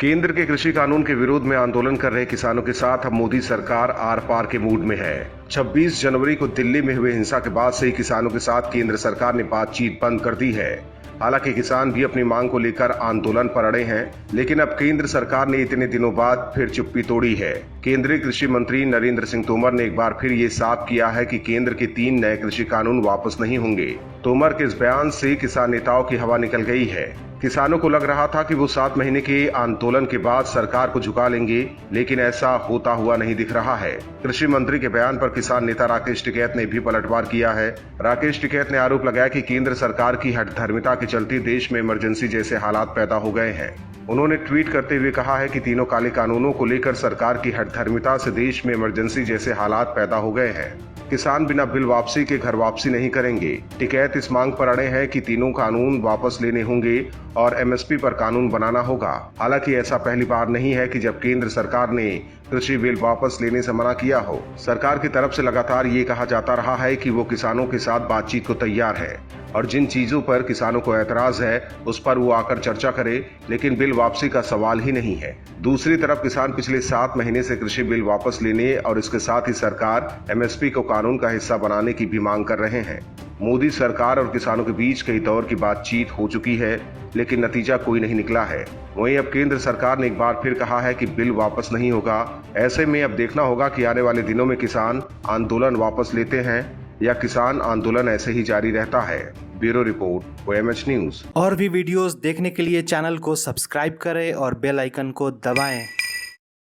केंद्र के कृषि कानून के विरोध में आंदोलन कर रहे किसानों के साथ अब मोदी सरकार आर पार के मूड में है। 26 जनवरी को दिल्ली में हुए हिंसा के बाद से ही किसानों के साथ केंद्र सरकार ने बातचीत बंद कर दी है। हालांकि किसान भी अपनी मांग को लेकर आंदोलन पर अड़े हैं, लेकिन अब केंद्र सरकार ने इतने दिनों बाद फिर चुप्पी तोड़ी है। केंद्रीय कृषि मंत्री नरेंद्र सिंह तोमर ने एक बार फिर ये साफ किया है कि केंद्र के 3 नए कृषि कानून वापस नहीं होंगे। तोमर के इस बयान से किसान नेताओं की हवा निकल गई है। किसानों को लग रहा था कि वो 7 महीने के आंदोलन के बाद सरकार को झुका लेंगे, लेकिन ऐसा होता हुआ नहीं दिख रहा है। कृषि मंत्री के बयान पर किसान नेता राकेश टिकैत ने भी पलटवार किया है। राकेश टिकैत ने आरोप लगाया कि केंद्र सरकार की हठधर्मिता के चलते देश में इमरजेंसी जैसे हालात पैदा हो गए हैं। उन्होंने ट्वीट करते हुए कहा है कि तीनों काले कानूनों को लेकर सरकार की हठधर्मिता से देश में इमरजेंसी जैसे हालात पैदा हो गए हैं। किसान बिना बिल वापसी के घर वापसी नहीं करेंगे। टिकैत इस मांग पर अड़े हैं कि तीनों कानून वापस लेने होंगे और एमएसपी पर कानून बनाना होगा। हालांकि ऐसा पहली बार नहीं है कि जब केंद्र सरकार ने कृषि बिल वापस लेने से मना किया हो। सरकार की तरफ से लगातार ये कहा जाता रहा है कि वो किसानों के साथ बातचीत को तैयार है और जिन चीजों पर किसानों को ऐतराज है उस पर वो आकर चर्चा करे, लेकिन बिल वापसी का सवाल ही नहीं है। दूसरी तरफ किसान पिछले 7 महीने से कृषि बिल वापस लेने और इसके साथ ही सरकार एमएसपी को कानून का हिस्सा बनाने की भी मांग कर रहे हैं। मोदी सरकार और किसानों के बीच कई दौर की बातचीत हो चुकी है, लेकिन नतीजा कोई नहीं निकला है। वहीं अब केंद्र सरकार ने एक बार फिर कहा है कि बिल वापस नहीं होगा। ऐसे में अब देखना होगा कि आने वाले दिनों में किसान आंदोलन वापस लेते हैं या किसान आंदोलन ऐसे ही जारी रहता है। Bureau report, OMH news. और भी वीडियोस देखने के लिए चैनल को सब्सक्राइब करें और बेल आइकन को दबाएं।